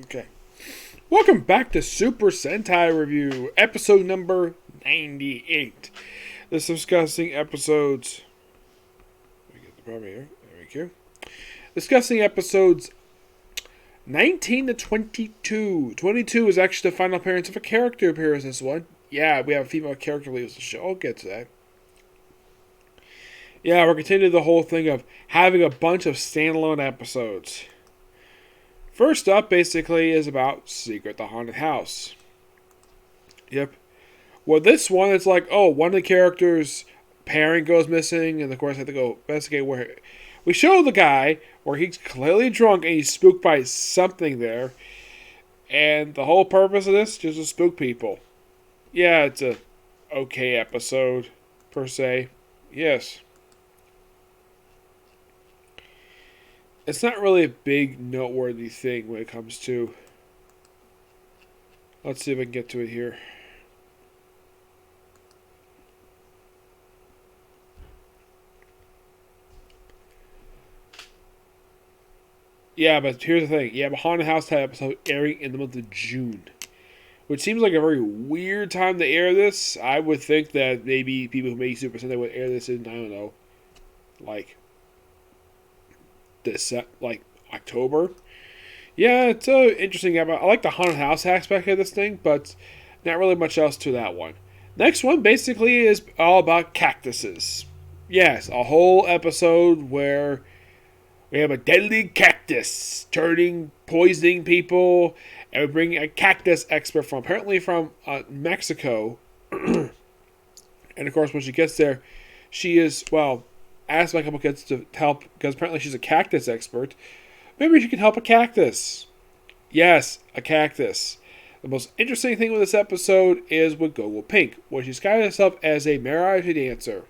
Okay. Welcome back to Super Sentai Review, episode number 98. This is discussing episodes. Let me get the problem here. There we go. Discussing episodes 19 to 22. 22 is actually the final appearance of a character appearance in this one. Yeah, we have a female character leaves the show. I'll get to that. Yeah, we're continuing the whole thing of having a bunch of standalone episodes. First up, basically, is about Secret the Haunted House. Yep. Well, this one, it's like, one of the characters' parent goes missing, and of course, I have to go investigate where. We show the guy where he's clearly drunk and he's spooked by something there, and the whole purpose of this just to spook people. Yeah, it's a okay episode per se. Yes. It's not really a big noteworthy thing when it comes to. Let's see if I can get to it here. Yeah, but here's the thing. You have a Haunted House type episode airing in the month of June, which seems like a very weird time to air this. I would think that maybe people who make Super Sentai would air this in, I don't know, like October. Yeah, it's interesting. I like the Haunted House aspect of this thing, but not really much else to that one. Next one basically is all about cactuses. Yes, a whole episode where we have a deadly cactus poisoning people, and we bring a cactus expert apparently from Mexico. And of course, when she gets there, she is, asked by a couple kids to help, because apparently she's a cactus expert. Maybe she can help a cactus. Yes, a cactus. The most interesting thing with this episode is with Goggle-V, where she's got herself as a mirage dancer.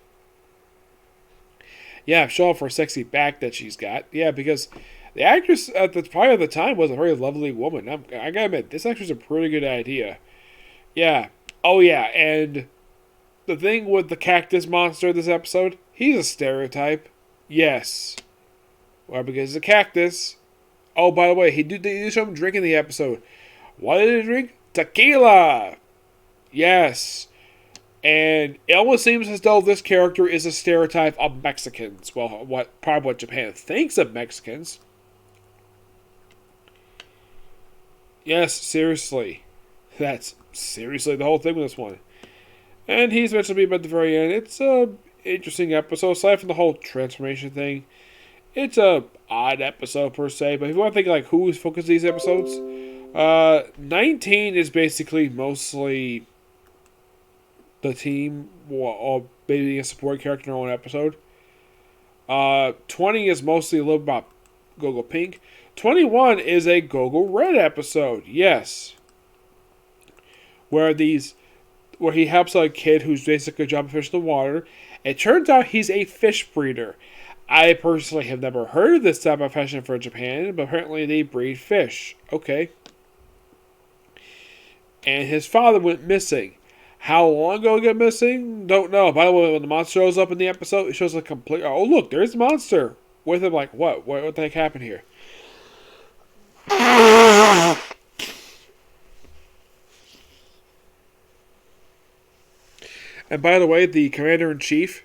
Yeah, show off her sexy back that she's got. Yeah, because the actress at the time was a very lovely woman. I gotta admit, this actress is a pretty good idea. Yeah. Oh yeah, and the thing with the cactus monster this episode, he's a stereotype. Yes. Well, because he's a cactus. Oh, by the way, they do show him drinking the episode. What did he drink? Tequila! Yes. And it almost seems as though this character is a stereotype of Mexicans. Well, probably what Japan thinks of Mexicans. Yes, seriously. That's seriously the whole thing with this one. And he's mentioned to be at the very end. It's a interesting episode, aside from the whole transformation thing. It's a odd episode per se, but if you want to think like who's focused these episodes, 19 is basically mostly the team, or maybe a support character in their own episode. 20 is mostly a little about Goggle-V. 21 is a Goggle-Red episode, yes, where he helps a kid who's basically jumping fish in the water. It turns out he's a fish breeder. I personally have never heard of this type of profession for Japan, but apparently they breed fish. Okay. And his father went missing. How long ago he got missing? Don't know. By the way, when the monster shows up in the episode, it shows a complete. Oh, look, there's the monster. With him, like, what? What the heck happened here? And by the way, the commander-in-chief,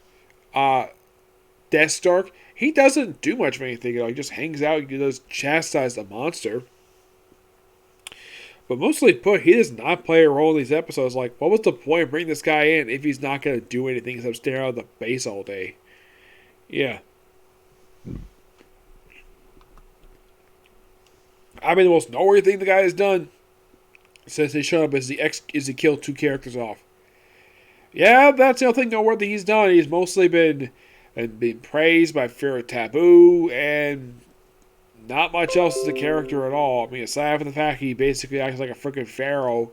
Deathstark, he doesn't do much of anything. He just hangs out. He does chastise the monster. But mostly put, he does not play a role in these episodes. Like, what was the point of bringing this guy in if he's not going to do anything except stare out of the base all day? Yeah. I mean, the most noteworthy thing the guy has done since he showed up is he killed 2 characters off. Yeah, that's the only thing noteworthy he's done. He's mostly been praised by Fear of Taboo, and not much else is a character at all. I mean, aside from the fact he basically acts like a freaking pharaoh,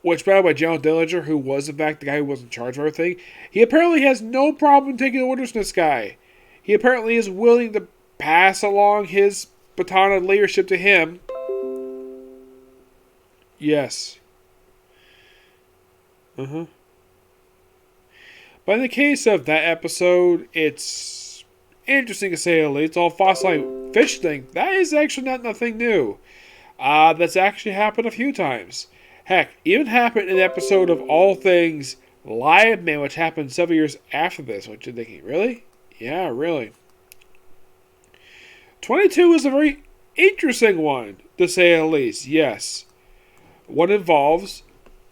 which, by the way, General Dillinger, who was in fact the guy who was in charge of everything, he apparently has no problem taking orders from this guy. He apparently is willing to pass along his baton of leadership to him. Yes. But in the case of that episode, it's interesting to say the least. It's all fossilized fish thing, that is actually not nothing new. That's actually happened a few times. Heck, even happened in an episode of All Things Live Man, which happened several years after this, which you're thinking, really? Yeah, really. 22 is a very interesting one, to say the least, yes. One involves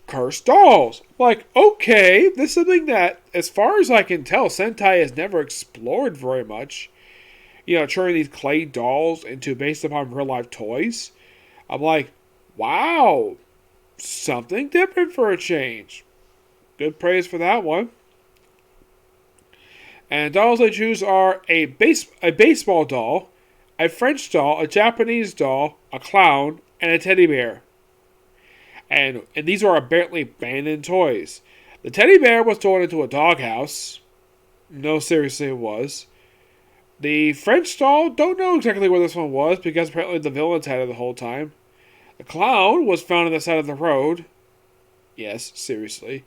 cursed dolls. Like, okay, this is something that, as far as I can tell, Sentai has never explored very much. Turning these clay dolls into based upon real life toys. I'm like, wow, something different for a change. Good praise for that one. And dolls I choose are a baseball doll, a French doll, a Japanese doll, a clown, and a teddy bear. And these are apparently abandoned toys. The teddy bear was thrown into a doghouse. No, seriously, it was. The French doll, don't know exactly where this one was because apparently the villains had it the whole time. The clown was found on the side of the road. Yes, seriously.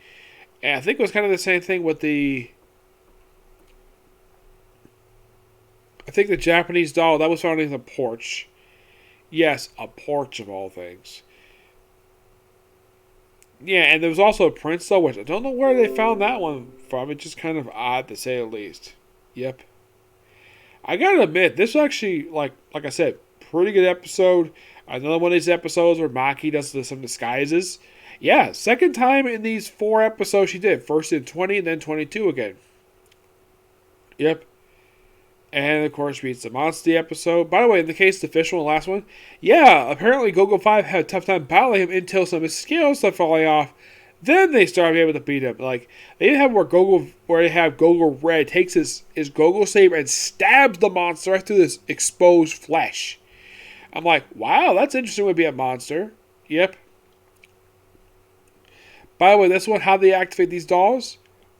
And I think it was kind of the same thing with the Japanese doll, that was found in the porch. Yes, a porch of all things. Yeah, and there was also a prince doll, which I don't know where they found that one from. It's just kind of odd to say the least. Yep. I gotta admit, this was actually, like I said, pretty good episode. Another one of these episodes where Maki does some disguises. Yeah, second time in these 4 episodes she did. First in 20 and then 22 again. Yep. And, of course, beats the Monster episode. By the way, in the case of the fish one, the last one, yeah, apparently Goggle-V had a tough time battling him until some of his scales started falling off. Then they started able to beat him. Like, they didn't have where they have Goggle Red takes his Goggle saber and stabs the monster right through this exposed flesh. I'm like, wow, that's interesting would be a monster. Yep. By the way, this one, how they activate these dolls?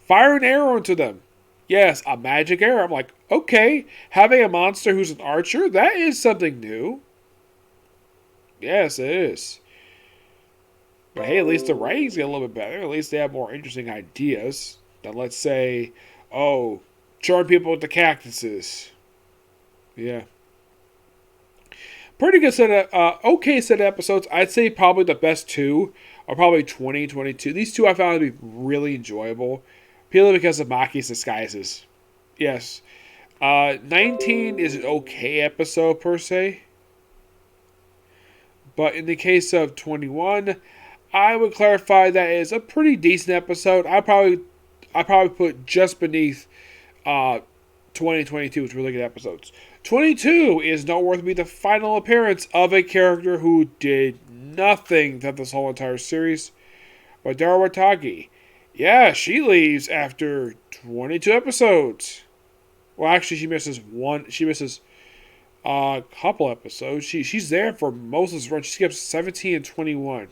Fire an arrow into them. Yes, a magic arrow. I'm like, okay, having a monster who's an archer, that is something new. Yes, it is. But hey, at least the writings get a little bit better. At least they have more interesting ideas than, let's say, charm people with the cactuses. Yeah. Pretty good set of, okay set of episodes. I'd say probably the best 2 are probably 20, 22. These 2 I found to be really enjoyable. Purely because of Maki's disguises. Yes. 19 is an okay episode per se. But in the case of 21, I would clarify that it is a pretty decent episode. I probably put just beneath 2022, which were really good episodes. 22 is noteworthy to be the final appearance of a character who did nothing throughout this whole entire series. But Dara Watagi. Yeah, she leaves after 22 episodes. Well, actually, she misses one. She misses a couple episodes. She's there for most of this run. She skips 17 and 21.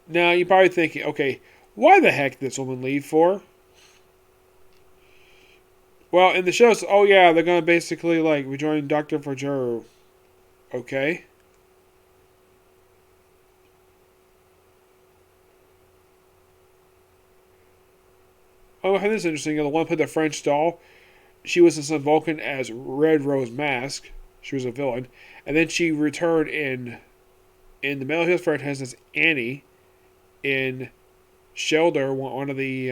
Now, you're probably thinking, okay, why the heck did this woman leave for? Well, in the shows, oh yeah, they're going to basically, rejoin Dr. Fujiro. Okay. Oh, this is interesting. The one who played the French doll, she was in some Vulcan as Red Rose Mask. She was a villain. And then she returned in the Metal Heels franchise as Annie in Shelter, one of the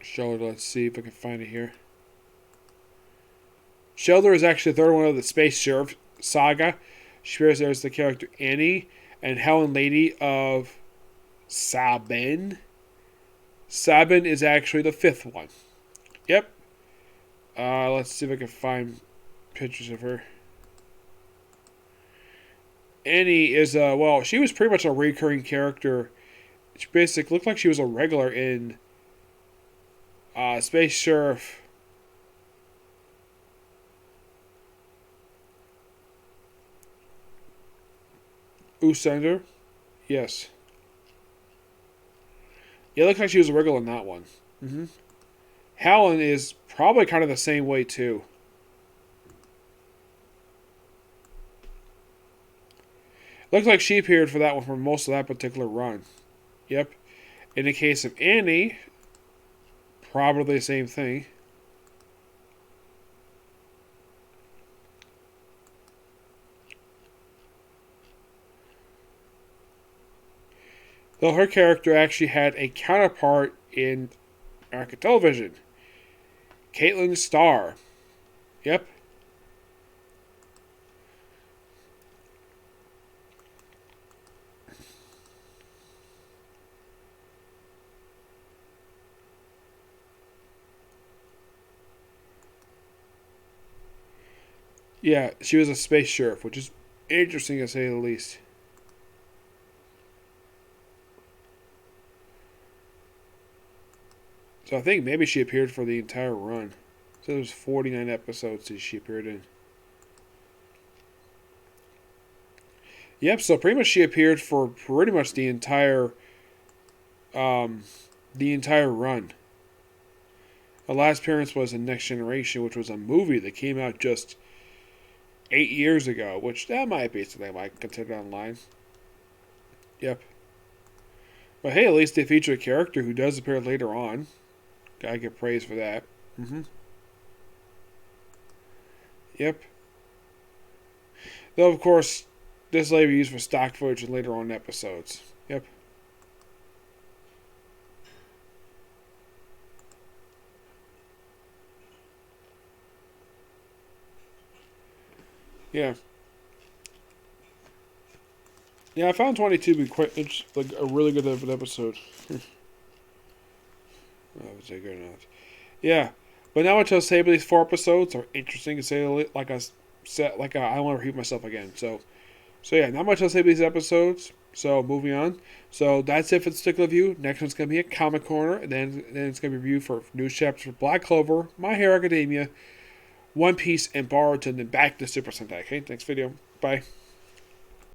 Shelter, let's see if I can find it here. Shelter is actually the third one of the Space Sheriff saga. She appears there as the character Annie and Helen Lady of Sabin. Sabin is actually the 5th one. Yep. Let's see if I can find pictures of her. Annie is, she was pretty much a recurring character. She basically looked like she was a regular in Space Sheriff. Usender. Yes. Yeah, it looks like she was a regular in that one. Mm-hmm. Helen is probably kind of the same way, too. Looks like she appeared for that one for most of that particular run. Yep. In the case of Annie, probably the same thing. Though her character actually had a counterpart in American television. Caitlin Starr. Yep. Yeah, she was a space sheriff, which is interesting to say the least. So I think maybe she appeared for the entire run. So there's 49 episodes that she appeared in. Yep, so pretty much she appeared for pretty much um, the entire run. Her last appearance was in Next Generation, which was a movie that came out just 8 years ago, which that might be something I might consider online. Yep. But hey, at least they feature a character who does appear later on. Gotta get praise for that. Yep. Though, of course, this may be used for stock footage later on in episodes. Yep. Yeah. Yeah, I found 22 to be quite like a really good episode. I would say good enough. Yeah, but now what I'll say about these 4 episodes are interesting to say. Like I said, I don't want to repeat myself again. So yeah, not much I'll say about these episodes. So moving on. So that's it for the Stick Review. Next one's gonna be a comic corner, and then it's gonna be a review for news chapters for Black Clover, My Hero Academia, One Piece, and Boruto, and then back to Super Sentai. Okay, next video. Bye.